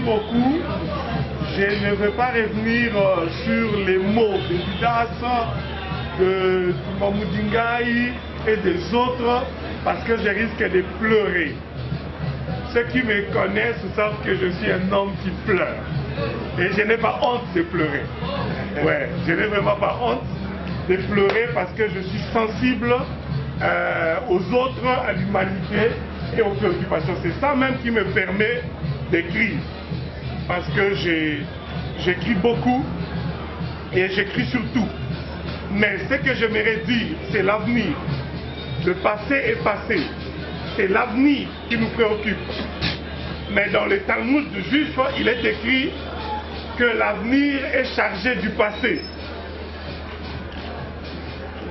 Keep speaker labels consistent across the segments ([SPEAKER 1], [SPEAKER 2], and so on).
[SPEAKER 1] beaucoup. Je ne vais pas revenir sur les mots de Didas, de Mamoudingaï et des autres, parce que je risque de pleurer. Ceux qui me connaissent savent que je suis un homme qui pleure. Et je n'ai pas honte de pleurer. Ouais, je n'ai vraiment pas honte de pleurer parce que je suis sensible aux autres, à l'humanité et aux préoccupations. C'est ça même qui me permet d'écrire. Parce que j'écris beaucoup et j'écris sur tout. Mais ce que j'aimerais dire, c'est l'avenir. Le passé est passé. C'est l'avenir qui nous préoccupe. Mais dans le Talmud juif, il est écrit que l'avenir est chargé du passé.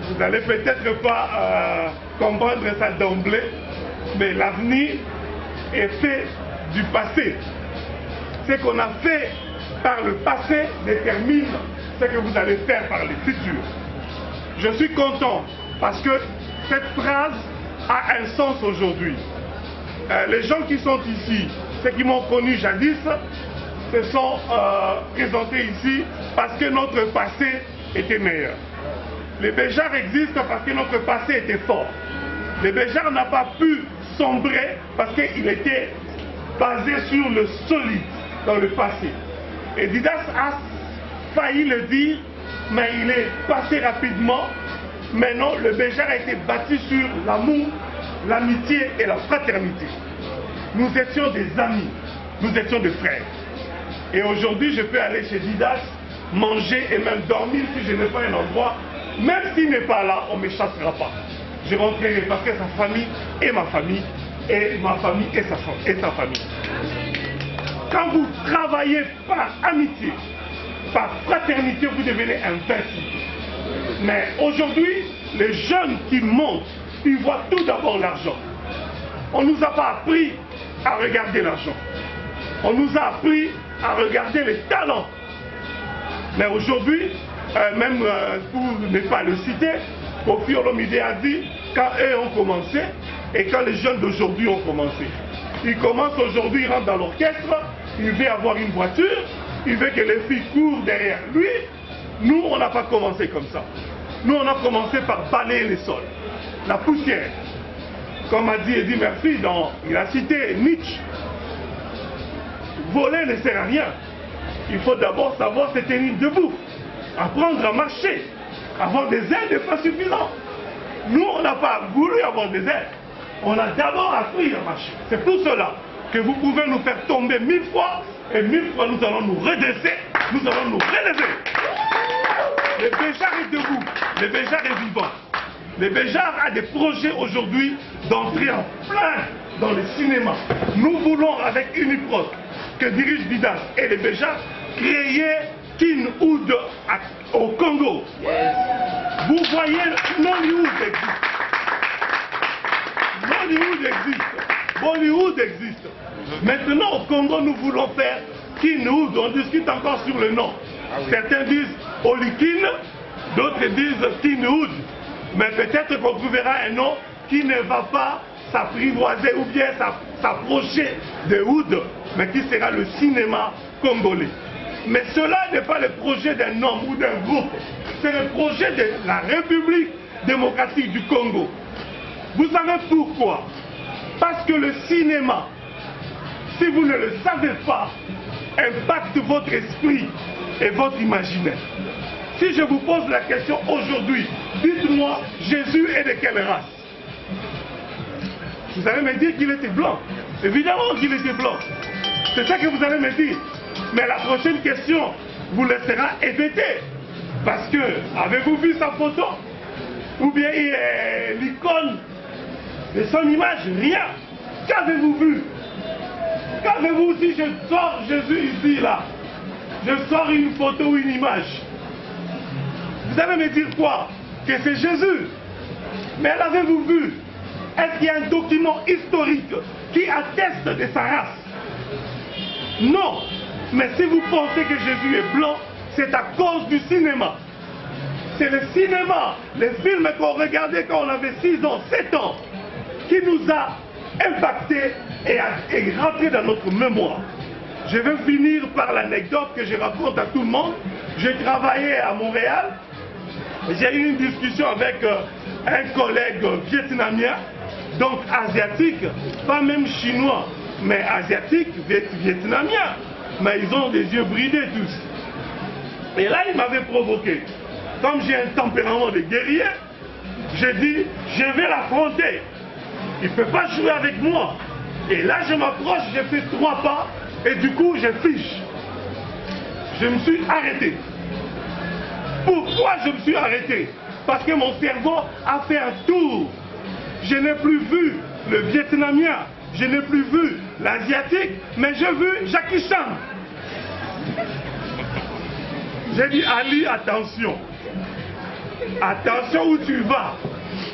[SPEAKER 1] Vous n'allez peut-être pas comprendre ça d'emblée, mais l'avenir est fait du passé. Ce qu'on a fait par le passé détermine ce que vous allez faire par le futur. Je suis content parce que cette phrase a un sens aujourd'hui. Les gens qui sont ici, ceux qui m'ont connu jadis, se sont présentés ici parce que notre passé était meilleur. Les Béjars existent parce que notre passé était fort. Les Béjars n'a pas pu sombrer parce qu'il était basé sur le solide dans le passé. Et Didas a failli le dire, mais il est passé rapidement. Maintenant, le Béjar a été bâti sur l'amour, l'amitié et la fraternité. Nous étions des amis, nous étions des frères. Et aujourd'hui, je peux aller chez Didas, manger et même dormir si je n'ai pas un endroit. Même s'il n'est pas là, on ne me chassera pas. Je rentrerai parce que sa famille est ma famille et ma famille est sa famille. Quand vous travaillez par amitié, par fraternité, vous devenez invincible. Mais aujourd'hui, les jeunes qui montent, ils voient tout d'abord l'argent. On ne nous a pas appris à regarder l'argent. On nous a appris à regarder les talents. Mais aujourd'hui, même pour ne pas le citer, Kofi Olomide a dit, quand eux ont commencé et quand les jeunes d'aujourd'hui ont commencé. Ils commencent aujourd'hui, ils rentrent dans l'orchestre, il veut avoir une voiture, il veut que les filles courent derrière lui. Nous, on n'a pas commencé comme ça. Nous, on a commencé par balayer les sols, la poussière. Comme a dit Eddie Murphy, il a cité Nietzsche. Voler ne sert à rien. Il faut d'abord savoir se tenir debout, apprendre à marcher. Avoir des ailes n'est pas suffisant. Nous, on n'a pas voulu avoir des ailes. On a d'abord appris à marcher. C'est pour cela que vous pouvez nous faire tomber 1000 fois et 1000 fois nous allons nous redresser. Nous allons nous relever. Le Béjar est debout. Le Béjar est vivant. Le Béjar a des projets aujourd'hui d'entrer en plein dans le cinéma. Nous voulons, avec Uniprod, que dirige Didas et le Béjar, créer Kinhood au Congo. Vous voyez, Nollywood existe. Nollywood existe. Bollywood existe. Maintenant, au Congo, nous voulons faire Kinhood. On discute encore sur le nom. Certains disent Olikin, d'autres disent Kinhood. Mais peut-être qu'on trouvera un nom qui ne va pas s'apprivoiser ou bien s'approcher de Hood, mais qui sera le cinéma congolais. Mais cela n'est pas le projet d'un homme ou d'un groupe, c'est le projet de la République démocratique du Congo. Vous savez pourquoi? Parce que le cinéma, si vous ne le savez pas, impacte votre esprit et votre imaginaire. Si je vous pose la question aujourd'hui, dites-moi, Jésus est de quelle race? Vous allez me dire qu'il était blanc. Évidemment qu'il était blanc. C'est ça que vous allez me dire. Mais la prochaine question vous laissera hésiter. Parce que, avez-vous vu sa photo? Ou bien l'icône de son image? Rien. Qu'avez-vous vu? Qu'avez-vous si je sors Jésus ici, là? Je sors une photo ou une image. Vous allez me dire quoi? Que c'est Jésus. Mais l'avez-vous vu? Est-ce qu'il y a un document historique qui atteste de sa race? Non. Mais si vous pensez que Jésus est blanc, c'est à cause du cinéma. C'est le cinéma, les films qu'on regardait quand on avait 6 ans, 7 ans, qui nous a impactés et rentré dans notre mémoire. Je vais finir par l'anecdote que je raconte à tout le monde. J'ai travaillé à Montréal. J'ai eu une discussion avec un collègue vietnamien, donc asiatique, pas même chinois, mais asiatique, vietnamien. Mais ils ont des yeux bridés tous. Et là, il m'avait provoqué. Comme j'ai un tempérament de guerrier, j'ai dit, je vais l'affronter. Il ne peut pas jouer avec moi. Et là, je m'approche, j'ai fait 3 pas, et du coup, je fiche. Je me suis arrêté. Pourquoi je me suis arrêté? Parce que mon cerveau a fait un tour. Je n'ai plus vu le vietnamien, je n'ai plus vu l'asiatique, mais j'ai vu Jackie Chan. J'ai dit, Ali, attention. Attention où tu vas.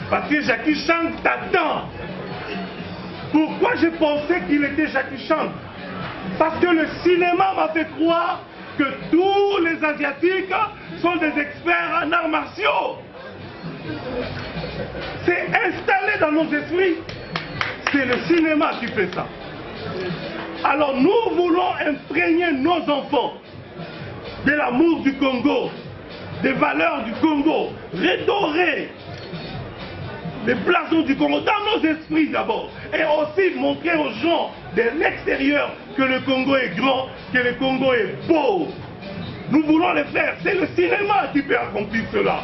[SPEAKER 1] Parce que Jackie Chan t'attend. Pourquoi j'ai pensé qu'il était Jackie Chan? Parce que le cinéma m'a fait croire que tous les Asiatiques sont des experts en arts martiaux. C'est installé dans nos esprits. C'est le cinéma qui fait ça. Alors nous voulons imprégner nos enfants de l'amour du Congo, des valeurs du Congo, redorer les blasons du Congo dans nos esprits d'abord, et aussi montrer aux gens de l'extérieur que le Congo est grand, que le Congo est beau. Nous voulons le faire, c'est le cinéma qui peut accomplir cela.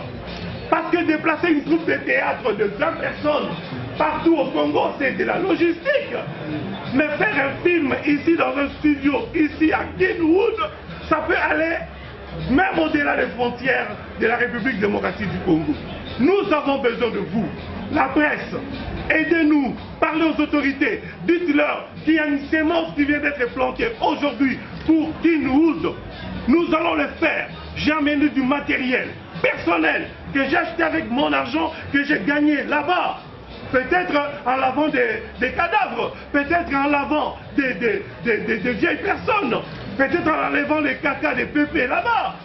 [SPEAKER 1] Parce que déplacer une troupe de théâtre de 20 personnes partout au Congo, c'est de la logistique. Mais faire un film ici dans un studio, ici à Kenwood, ça peut aller même au-delà des frontières de la République démocratique du Congo. Nous avons besoin de vous, la presse. Aidez-nous, parlez aux autorités, dites-leur qu'il y a une sémence qui vient d'être plantée aujourd'hui pour Kenwood. Nous allons le faire. J'ai amené du matériel personnel que j'ai acheté avec mon argent que j'ai gagné là-bas. Peut-être en lavant des cadavres, peut-être en lavant des vieilles personnes, peut-être en enlevant les caca des pépés là-bas.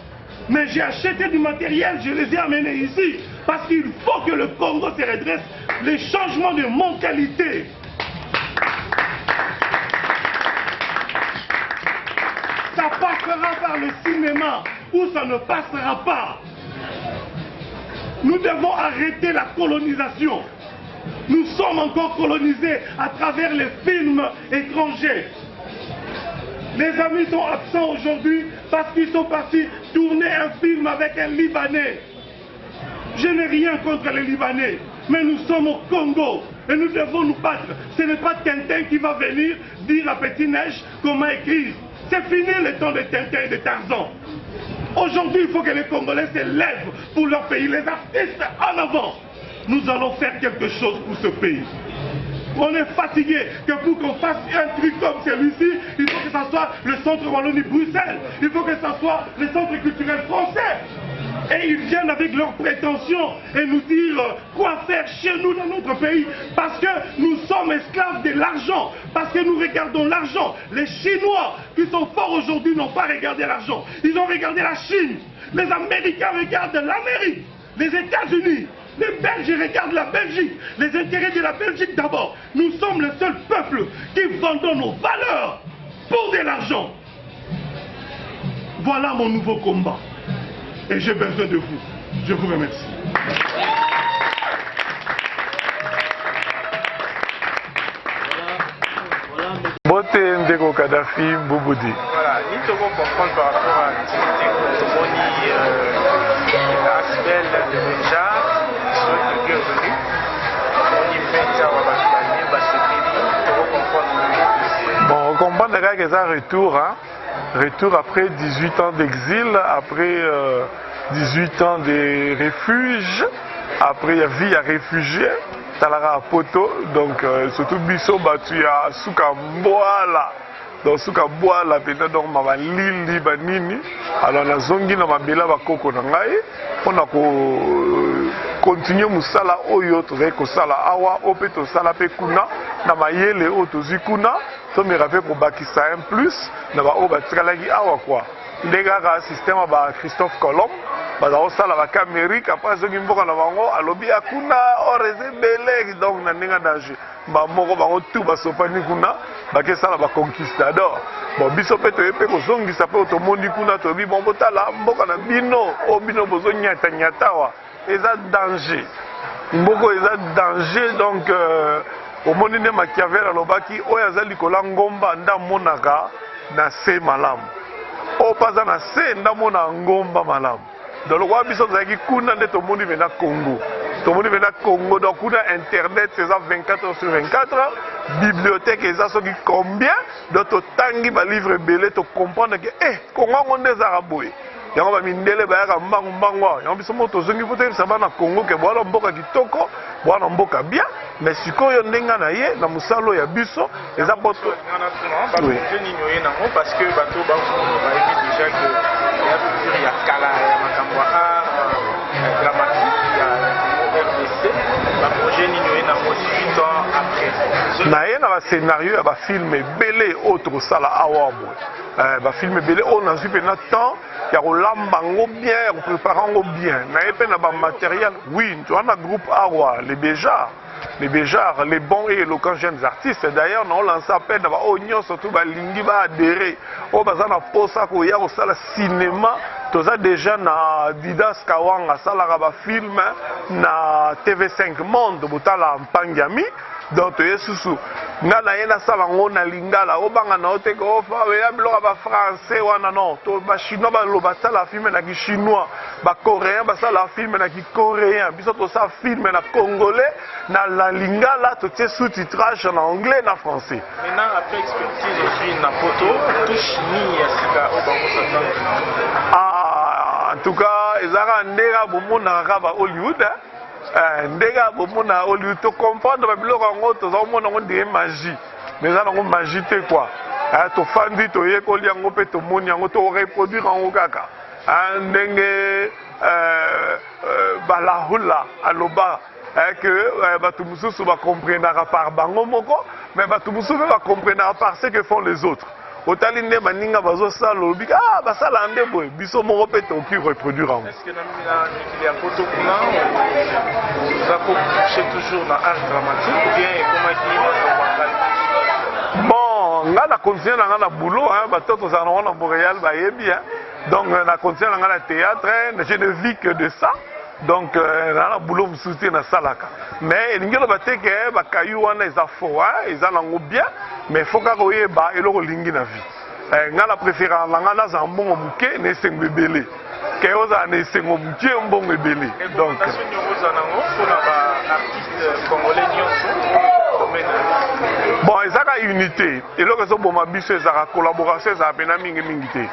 [SPEAKER 1] Mais j'ai acheté du matériel, je les ai amenés ici, parce qu'il faut que le Congo se redresse, les changements de mentalité. Ça passera par le cinéma, ou ça ne passera pas. Nous devons arrêter la colonisation. Nous sommes encore colonisés à travers les films étrangers. Les amis sont absents aujourd'hui parce qu'ils sont partis tourner un film avec un Libanais. Je n'ai rien contre les Libanais, mais nous sommes au Congo et nous devons nous battre. Ce n'est pas Tintin qui va venir dire à Petit Neige comment écrire. C'est fini le temps de Tintin et de Tarzan. Aujourd'hui, il faut que les Congolais se lèvent pour leur pays, les artistes en avant. Nous allons faire quelque chose pour ce pays. On est fatigué que pour qu'on fasse un truc comme celui-ci, il faut que ça soit le centre Wallonie-Bruxelles, il faut que ça soit le centre culturel français. Et ils viennent avec leurs prétentions et nous dire quoi faire chez nous dans notre pays, parce que nous sommes esclaves de l'argent, parce que nous regardons l'argent. Les Chinois qui sont forts aujourd'hui n'ont pas regardé l'argent, ils ont regardé la Chine. Les Américains regardent l'Amérique, les États-Unis. Les Belges regardent la Belgique, les intérêts de la Belgique d'abord. Nous sommes le seul peuple qui vendons nos valeurs pour de l'argent. Voilà mon nouveau combat. Et j'ai besoin de vous. Je vous remercie.
[SPEAKER 2] Bote Ndeko Kadhafi Bouboudi.
[SPEAKER 3] Voilà, nous devons comprendre par rapport à Asbel déjà.
[SPEAKER 2] Bon, on comprend déjà que c'est un retour, hein? Retour après 18 ans d'exil, après 18 ans de refuge, après il y a vie à réfugiés, talara à poto, donc surtout biso batu ya suka mboala. Donc suka boala peut-être donc ma lili banini, alors na zongi na mabela bakoko na ngai, on a continuer musala oyo tozali kosala awa ope tosala pe kuna na mayele oyo tozwi kuna to me rappelle pour bakisa un plus na ba oyo batikalaki awa quoi. ndeka système ba Christophe Colomb baza osala ba Amérique après zoki mboka na bango alobi akuna oreze belé donc na ndinga danger ba moko bango tout ba sopani kuna ba ke sala ba conquistador bon biso pe to epe ko zongi sa pe to mondi kuna to bi bon botala mboka na bino o bino bozo nyata nyatawa eza danger mboko eza danger donc au monde ne Machiavel alobaki oyo azali kola ngomba nda monaka na se malamu o paza na se nda mona ngomba malamu donc wa biso zaki kuna nde to moni vena Congo to moni vena Congo donc kuna internet c'est ça 24 heures sur 24 bibliothèque eza soki combien donc to tangi ba livre belé to comprendre que Congo ngonde za raboye yango ba mindele ba yaka mbangu mbangu yango biso moto zongi pote ça va na Congo ke bwana mboka kitoko bwana mboka bien mais sikoyo ndenga na ye na musalo ya biso eza poto
[SPEAKER 3] parce que bato ba déjà que ya culture ya kala ya makambo dramatique ya RDC ba projet nino na 18 ans après
[SPEAKER 2] na ye na ba scénario ya ba film belé autre sala awabo ba film belé on a super na temps ya kolamba ngo bien ya préparer ngo bien na ye pe na ba matériel oui tu as un groupe awa les Béjars, les bons et éloquents jeunes artistes. D'ailleurs, on lance appel dans l'Oignon, surtout dans l'Ingi, va adhérer. On va dans posa ko ya au sala cinéma. Tous ça déjà na Didas Kawanga sala raba film na TV5 Monde botala Mpangami. Donc Yesusu nga na yena sala ngo na lingala obanga na ote ko fa ya biloko ba français wana non to ba chinois ba loba sala film na ki chinois ba coréen ba sala film na ki coréen biso to sa film na congolais na la lingala to tie sous-titrage en anglais na français.
[SPEAKER 3] Maintenant après expertise aussi na photo tout chini ya sika
[SPEAKER 2] en tout cas ezaka ndeka bomona ka ba Hollywood ndega bomona Hollywood to comprendre ba biloko ngo to za mona ngo de magie mais ça ngo magie te quoi to fandi to ye ko liango pe to moni ngo to reproduire ngo kaka ndenge balahula aloba que batu mususu ba comprendre par bango moko mais batu mususu ba comprendre par ce que font les autres otali nde maninga bazo sala lobi basala nde boy biso moko pe to ki reproduire en
[SPEAKER 3] est-ce que na il y a photo kuna ça peut toucher toujours dans art dramatique ou bien comment
[SPEAKER 2] bon nga na continuer na boulot batoto za na Montréal ba yebi donc na continuer na théâtre je ne vis que de ça donc na boulot musuti na salaka mais elingelo bateke ba kayu wana eza faux eza nango bien mais faut ka koyeba eloko lingi na vie nga la préférence nga na za mbongo muke ne sengo ebele ke oza ne sengo muke mbongo ebele donc bon ezaka unité eloko so boma biso ezaka collaboration ezaka pena mingi mingi te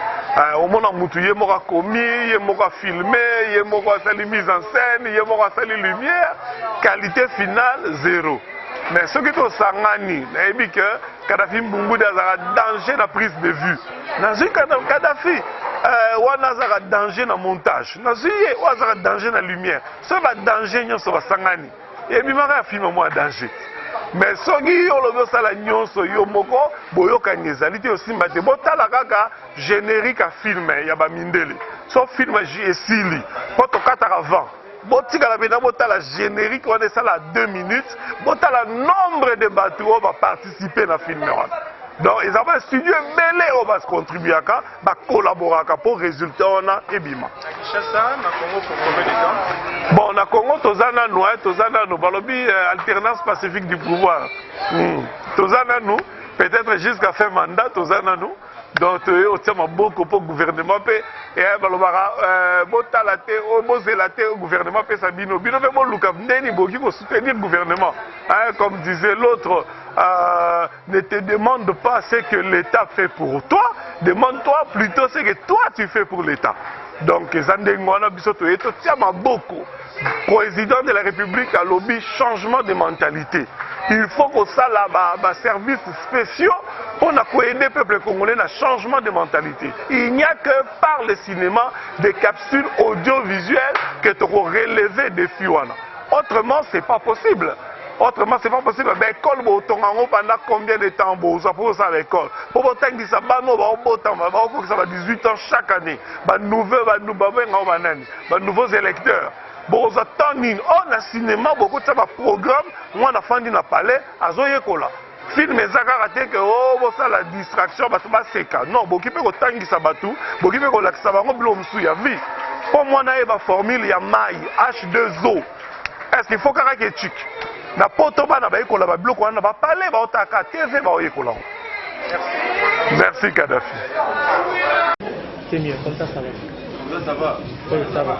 [SPEAKER 2] omona mutu ye moko akomi ye moko afilme ye moko asali mise en scène ye moko asali lumière qualité finale zéro mais soki tosangani nayebi ke Kadhafi Mbungudi azaka danger na prise de vue nazwi Kadhafi wana azaka danger na montage nazwi ye oyo azaka danger na lumière soki badanger nyonso basangani ebimaka ya filme mwa danger mais soki olobi osala nyonso yo moko boyokani ezali te osimba te botala kaka générique ya filme ya bamindele so filme esili mpo tokataka vent botikala pena botala générique wana esala 2 minutes botala nombre de bato oyo baparticipe na filme wana donc ils ont un studio belé au bas contribuaka ba collaboraka pour résultat wana ebima bon na Congo tozana nous balobi alternance pacifique du pouvoir tozana nous peut-être jusqu'à fin mandat tozana nous donc au tient beaucoup pour gouvernement pe et balobara botala te o bozela te gouvernement pe sabino bino pe luka ndeni boki ko soutenir gouvernement comme disait l'autre ne te demande pas ce que l'État fait pour toi, demande-toi plutôt ce que toi tu fais pour l'État. Donc, Zandengwana Bisoto Eto Tiama Boko, président de la République a lobby changement de mentalité. Il faut que ça là services spéciaux pour aider le peuple congolais à changement de mentalité. Il n'y a que par le cinéma des capsules audiovisuelles que tu auras relevé des Fiwana. Autrement, ce n'est pas possible. Autrement, c'est pas possible. L'école, pendant combien de temps pour ça l'école? Pour autant que ça va 18 ans chaque année. Nouveaux électeurs. Bon, on a cinéma, beaucoup de programme. Moi, on a fait un palais à Zoyekola. Film ezaka que oh ça la distraction bato ba seka non boki pe ko tangisa bato boki pe ko lakisa bango bilo musu ya vie pour moi na eba formule ya mai H2O est-ce qu'il faut kaka ke chik na poto bana ba ekola ba biloko wana ba parler ba otaka TV ba oyekola. Merci Kadhafi.
[SPEAKER 4] C'est mieux comme ça va.
[SPEAKER 3] Comme ça va.
[SPEAKER 4] Oui, ça va.